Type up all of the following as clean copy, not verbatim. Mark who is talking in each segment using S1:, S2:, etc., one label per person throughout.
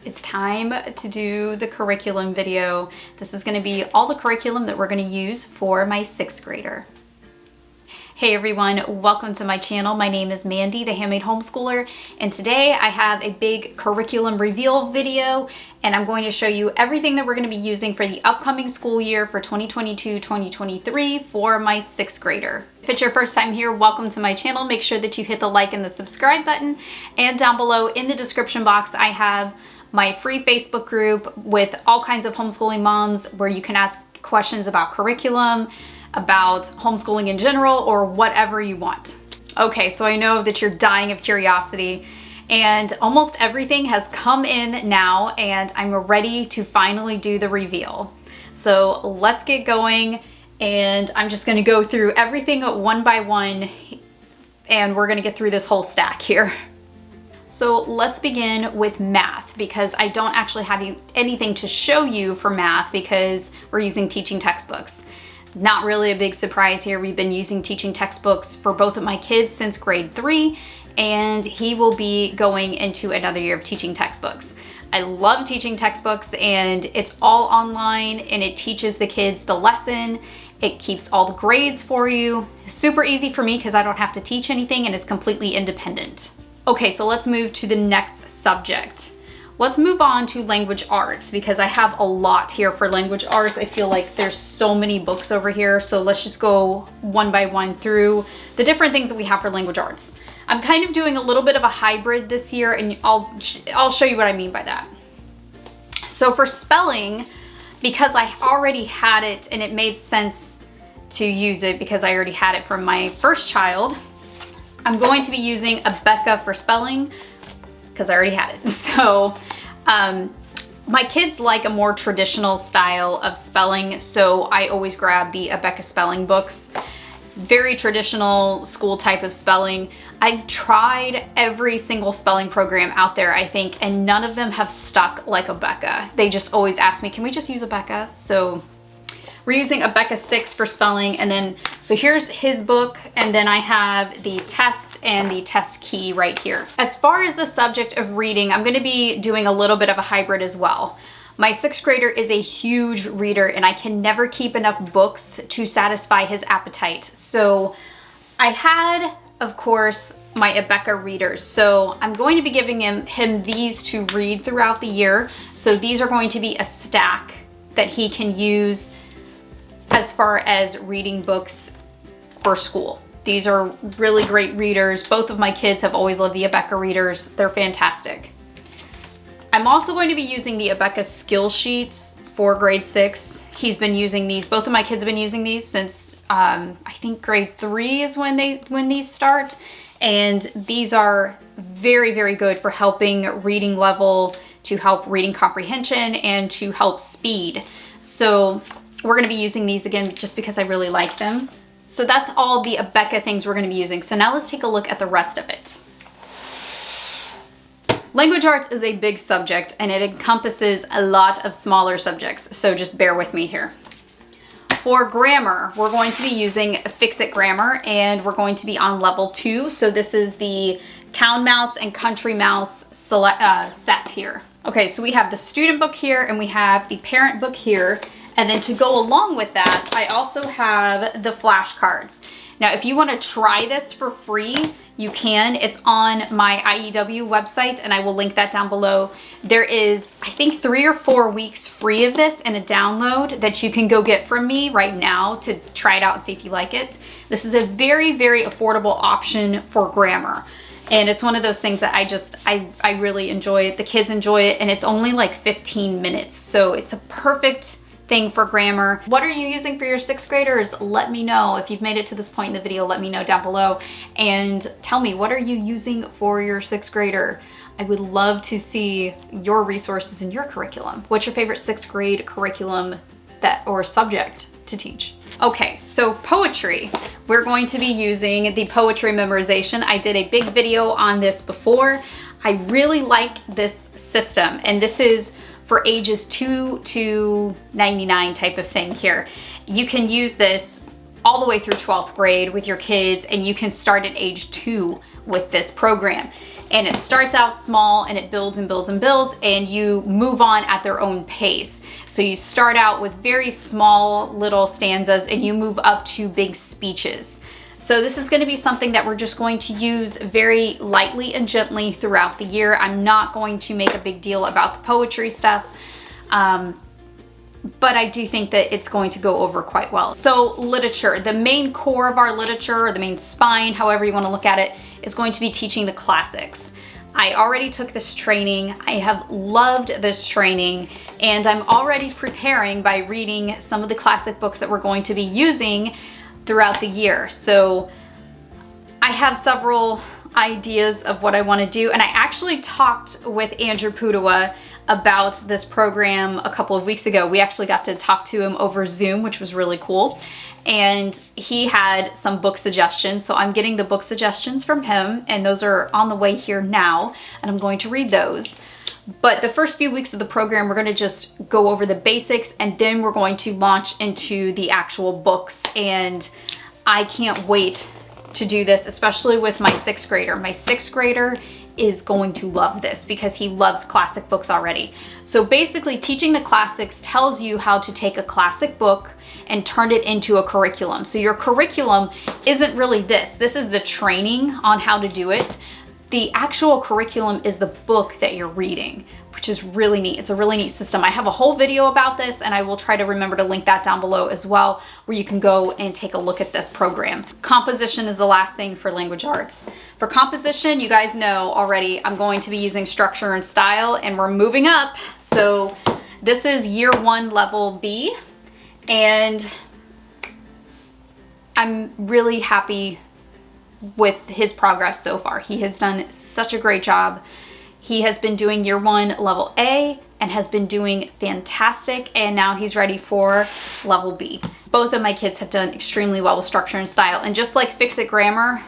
S1: It's time to do the curriculum video. This is going to be all the curriculum that we're going to use for my 6th grader. Hey everyone, welcome to my channel. My name is Mandy, the Handmade Homeschooler, and today I have a big curriculum reveal video, and I'm going to show you everything that we're going to be using for the upcoming school year for 2022-2023 for my 6th grader. If it's your first time here, welcome to my channel. Make sure that you hit the like and the subscribe button, and down below in the description box I have my free Facebook group with all kinds of homeschooling moms where you can ask questions about curriculum, about homeschooling in general, or whatever you want. Okay, so I know that you're dying of curiosity, and almost everything has come in now, and I'm ready to finally do the reveal. So let's get going, and I'm just gonna go through everything one by one, and we're gonna get through this whole stack here. So let's begin with math, because I don't actually have anything to show you for math because we're using teaching textbooks. Not really a big surprise here. We've been using teaching textbooks for both of my kids since grade 3, and he will be going into another year of teaching textbooks. I love teaching textbooks, and it's all online, and it teaches the kids the lesson. It keeps all the grades for you. Super easy for me because I don't have to teach anything, and it's completely independent. Okay, so let's move to the next subject. Let's move on to language arts, because I have a lot here for language arts. I feel like there's so many books over here, so let's just go one by one through the different things that we have for language arts. I'm kind of doing a little bit of a hybrid this year, and I'll show you what I mean by that. So for spelling, because I already had it and it made sense to use it because I already had it from my first child, I'm going to be using Abeka for spelling, because I already had it. So my kids like a more traditional style of spelling, so I always grab the Abeka spelling books. Very traditional school type of spelling. I've tried every single spelling program out there, I think, and none of them have stuck like Abeka. They just always ask me, can we just use Abeka? So we're using Abeka 6 for spelling, and then, so here's his book, and then I have the test and the test key right here. As far as the subject of reading, I'm gonna be doing a little bit of a hybrid as well. My 6th grader is a huge reader, and I can never keep enough books to satisfy his appetite. So I had, of course, my Abeka readers. So I'm going to be giving him these to read throughout the year. So these are going to be a stack that he can use as far as reading books for school. These are really great readers. Both of my kids have always loved the Abeka readers. They're fantastic. I'm also going to be using the Abeka skill sheets for grade 6. He's been using these. Both of my kids have been using these since I think grade 3 is when these start. And these are very, very good for helping reading level, to help reading comprehension, and to help speed. So we're gonna be using these again just because I really like them. So that's all the Abeka things we're gonna be using. So now let's take a look at the rest of it. Language arts is a big subject, and it encompasses a lot of smaller subjects, so just bear with me here. For grammar, we're going to be using Fix-It Grammar, and we're going to be on level 2. So this is the Town Mouse and Country Mouse set here. Okay, so we have the student book here, and we have the parent book here. And then to go along with that, I also have the flashcards. Now, if you want to try this for free, you can. It's on my IEW website, and I will link that down below. There is, I think, 3 or 4 weeks free of this in a download that you can go get from me right now to try it out and see if you like it. This is a very, very affordable option for grammar. And it's one of those things that I really enjoy it. The kids enjoy it, and it's only like 15 minutes. So it's a perfect thing for grammar. What are you using for your 6th graders? Let me know. If you've made it to this point in the video, let me know down below and tell me, what are you using for your 6th grader? I would love to see your resources in your curriculum. What's your favorite 6th grade curriculum or subject to teach? Okay, so poetry. We're going to be using the poetry memorization. I did a big video on this before. I really like this system, and this is for ages 2 to 99 type of thing here. You can use this all the way through 12th grade with your kids, and you can start at age 2 with this program. And it starts out small and it builds and builds and builds, and you move on at their own pace. So you start out with very small little stanzas and you move up to big speeches. So this is going to be something that we're just going to use very lightly and gently throughout the year. I'm not going to make a big deal about the poetry stuff. But I do think that it's going to go over quite well. So literature, the main core of our literature, or the main spine, however you want to look at it, is going to be teaching the classics. I already took this training. I have loved this training, and I'm already preparing by reading some of the classic books that we're going to be using throughout the year. So I have several ideas of what I want to do, and I actually talked with Andrew Pudawa about this program a couple of weeks ago. We actually got to talk to him over Zoom, which was really cool, and he had some book suggestions. So I'm getting the book suggestions from him, and those are on the way here now, and I'm going to read those. But the first few weeks of the program, we're going to just go over the basics, and then we're going to launch into the actual books. And I can't wait to do this, especially with my 6th grader. My 6th grader is going to love this because he loves classic books already. So basically, teaching the classics tells you how to take a classic book and turn it into a curriculum. So your curriculum isn't really this. This is the training on how to do it. The actual curriculum is the book that you're reading, which is really neat. It's a really neat system. I have a whole video about this, and I will try to remember to link that down below as well, where you can go and take a look at this program. Composition is the last thing for language arts. For composition, you guys know already, I'm going to be using structure and style, and we're moving up. So this is year 1, level B, and I'm really happy with his progress so far. He has done such a great job. He has been doing year 1 level A and has been doing fantastic, and now he's ready for level B. Both of my kids have done extremely well with structure and style, and just like Fix It Grammar,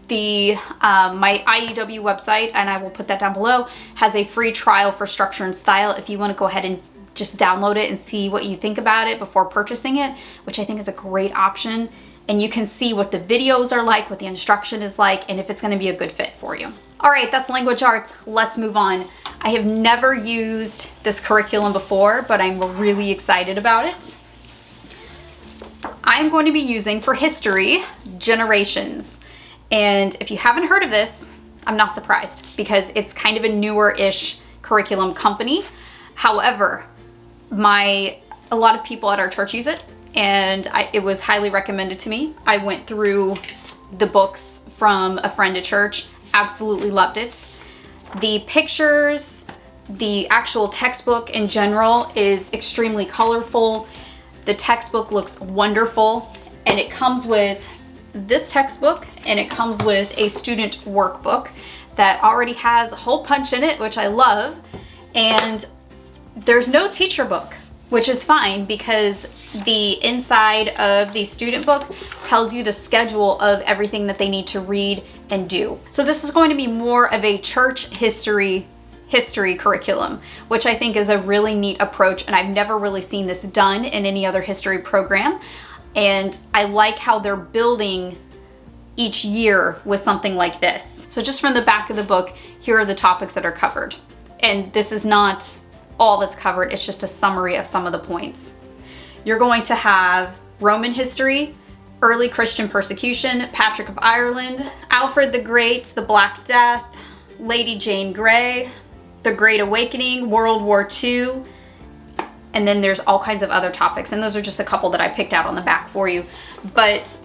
S1: the my IEW website, and I will put that down below, has a free trial for structure and style if you want to go ahead and just download it and see what you think about it before purchasing it, which I think is a great option. And you can see what the videos are like, what the instruction is like, and if it's going to be a good fit for you. All right, that's language arts. Let's move on. I have never used this curriculum before, but I'm really excited about it. I'm going to be using, for history, Generations. And if you haven't heard of this, I'm not surprised, because it's kind of a newer-ish curriculum company. However, a lot of people at our church use it, and it was highly recommended to me. I went through the books from a friend at church, absolutely loved it. The pictures, the actual textbook in general is extremely colorful. The textbook looks wonderful, and it comes with this textbook, and it comes with a student workbook that already has a hole punch in it, which I love. And there's no teacher book, which is fine, because the inside of the student book tells you the schedule of everything that they need to read and do. So this is going to be more of a church history curriculum, which I think is a really neat approach, and I've never really seen this done in any other history program. And I like how they're building each year with something like this. So just from the back of the book, here are the topics that are covered. And this is not all that's covered, it's just a summary of some of the points. You're going to have Roman history, early Christian persecution, Patrick of Ireland, Alfred the Great, the Black Death, Lady Jane Grey, the Great Awakening, World War II, and then there's all kinds of other topics, and those are just a couple that I picked out on the back for you. But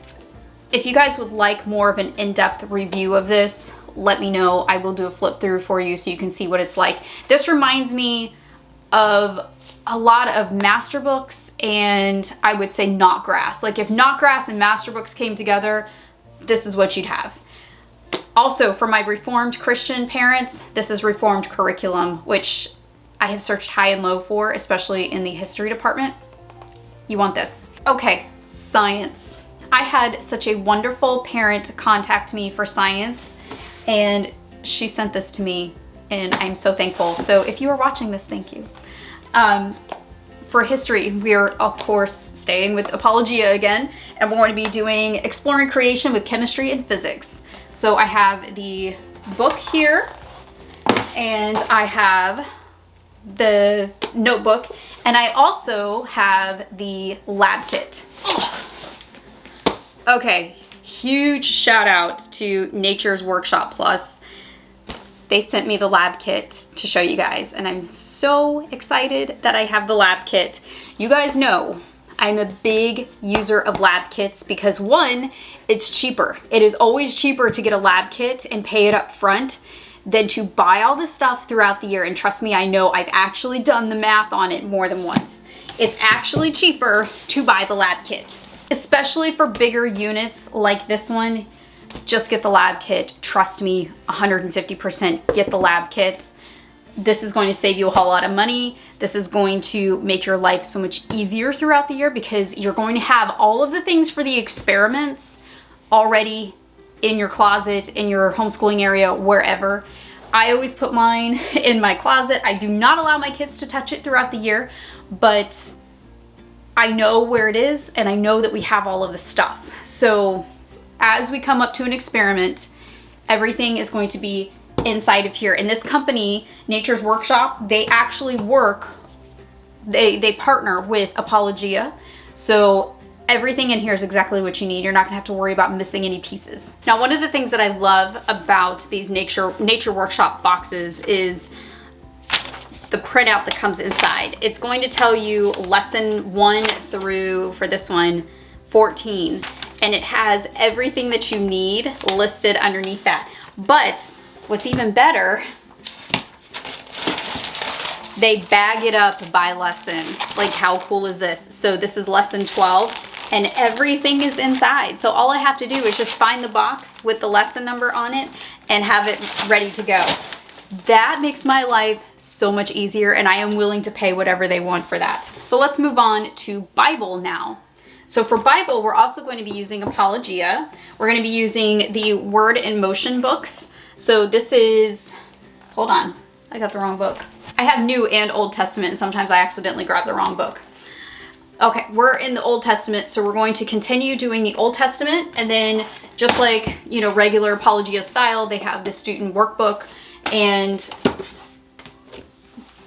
S1: if you guys would like more of an in-depth review of this, let me know. I will do a flip through for you so you can see what it's like. This reminds me of a lot of master books, and I would say Knotgrass. Like if Knotgrass and master books came together, this is what you'd have. Also, for my Reformed Christian parents, this is Reformed curriculum, which I have searched high and low for, especially in the history department. You want this. Okay, science. I had such a wonderful parent contact me for science, and she sent this to me, and I'm so thankful. So if you are watching this, thank you. For history, we're of course staying with Apologia again, and we're going to be doing Exploring Creation with Chemistry and Physics. So I have the book here, and I have the notebook, and I also have the lab kit. Okay, huge shout out to Nature's Workshop Plus. They sent me the lab kit to show you guys, and I'm so excited that I have the lab kit. You guys know I'm a big user of lab kits because, one, it's cheaper. It is always cheaper to get a lab kit and pay it up front than to buy all the stuff throughout the year. And trust me, I know I've actually done the math on it more than once. It's actually cheaper to buy the lab kit, especially for bigger units like this one. Just get the lab kit. Trust me, 150% get the lab kit. This is going to save you a whole lot of money. This is going to make your life so much easier throughout the year because you're going to have all of the things for the experiments already in your closet, in your homeschooling area, wherever. I always put mine in my closet. I do not allow my kids to touch it throughout the year, but I know where it is and I know that we have all of the stuff. So as we come up to an experiment, everything is going to be inside of here. And this company, Nature's Workshop, they actually they partner with Apologia. So everything in here is exactly what you need. You're not gonna have to worry about missing any pieces. Now, one of the things that I love about these Nature Workshop boxes is the printout that comes inside. It's going to tell you lesson 1 through, for this one, 14. And it has everything that you need listed underneath that. But what's even better, they bag it up by lesson. Like, how cool is this? So this is lesson 12 and everything is inside. So all I have to do is just find the box with the lesson number on it and have it ready to go. That makes my life so much easier, and I am willing to pay whatever they want for that. So let's move on to Bible now. So for Bible, we're also going to be using Apologia. We're going to be using the Word in Motion books. So this is, hold on, I got the wrong book. I have New and Old Testament, and sometimes I accidentally grab the wrong book. Okay, we're in the Old Testament, so we're going to continue doing the Old Testament, and then just like, you know, regular Apologia style, they have the student workbook, and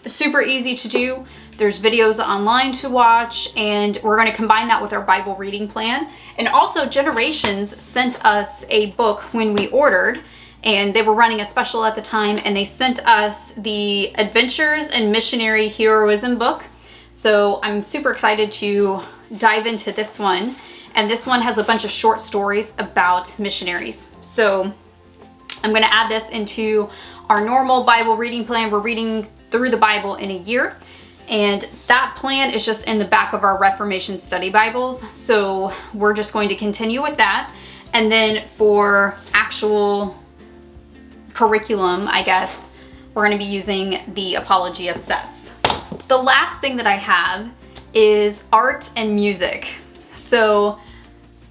S1: super easy to do. There's videos online to watch, and we're going to combine that with our Bible reading plan. And also, Generations sent us a book when we ordered, and they were running a special at the time, and they sent us the Adventures in Missionary Heroism book. So I'm super excited to dive into this one. And this one has a bunch of short stories about missionaries. So I'm going to add this into our normal Bible reading plan. We're reading through the Bible in a year. And that plan is just in the back of our Reformation Study Bibles. So we're just going to continue with that. And then for actual curriculum, I guess, we're going to be using the Apologia sets. The last thing that I have is art and music. So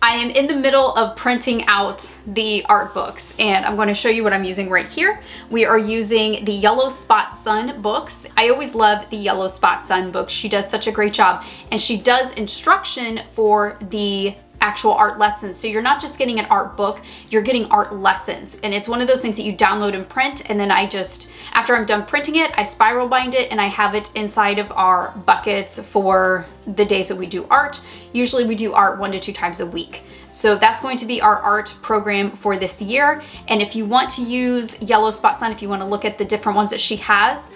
S1: I am in the middle of printing out the art books, and I'm going to show you what I'm using right here. We are using the Yellow Spot Sun books. I always love the Yellow Spot Sun books. She does such a great job, and she does instruction for the actual art lessons. So you're not just getting an art book, you're getting art lessons. And it's one of those things that you download and print, and then I just, after I'm done printing it, I spiral bind it and I have it inside of our buckets for the days that we do art. Usually we do art 1 to 2 times a week. So that's going to be our art program for this year. And if you want to use Yellow Spot Sun, if you want to look at the different ones that she has,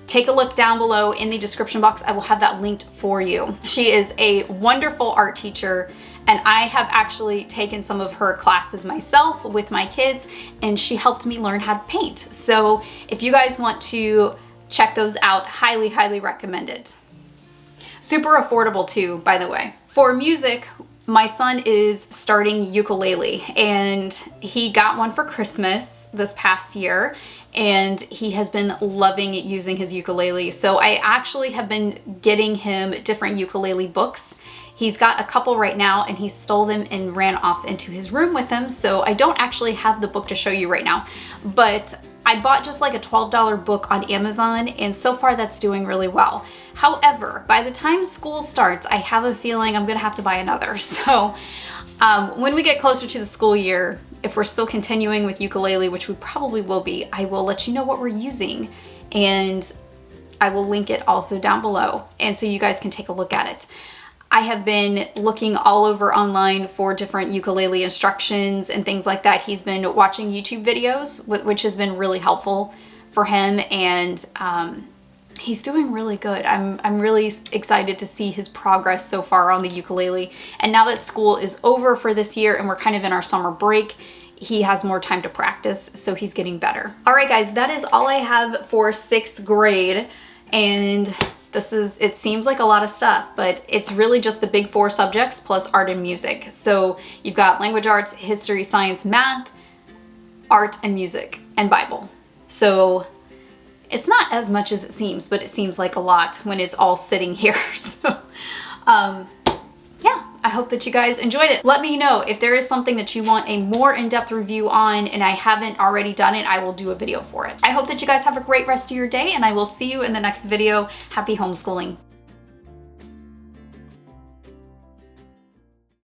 S1: take a look down below in the description box. I will have that linked for you. She is a wonderful art teacher, and I have actually taken some of her classes myself with my kids, and she helped me learn how to paint. So if you guys want to check those out, highly, highly recommend it. Super affordable too, by the way. For music, my son is starting ukulele, and he got one for Christmas this past year, and he has been loving using his ukulele. So I actually have been getting him different ukulele books. He's got a couple right now, and he stole them and ran off into his room with them. So I don't actually have the book to show you right now, but I bought just like a $12 book on Amazon, and so far that's doing really well. However, by the time school starts, I have a feeling I'm gonna have to buy another. So when we get closer to the school year, if we're still continuing with ukulele, which we probably will be, I will let you know what we're using, and I will link it also down below, and so you guys can take a look at it. I have been looking all over online for different ukulele instructions and things like that. He's been watching YouTube videos, which has been really helpful for him, and he's doing really good. I'm really excited to see his progress so far on the ukulele. And now that school is over for this year and we're kind of in our summer break, he has more time to practice, so he's getting better. All right, guys, that is all I have for 6th grade. And it seems like a lot of stuff, but it's really just the big 4 subjects plus art and music. So you've got language arts, history, science, math, art and music, and Bible. So it's not as much as it seems, but it seems like a lot when it's all sitting here. So yeah, I hope that you guys enjoyed it. Let me know if there is something that you want a more in-depth review on and I haven't already done it, I will do a video for it. I hope that you guys have a great rest of your day, and I will see you in the next video. Happy homeschooling.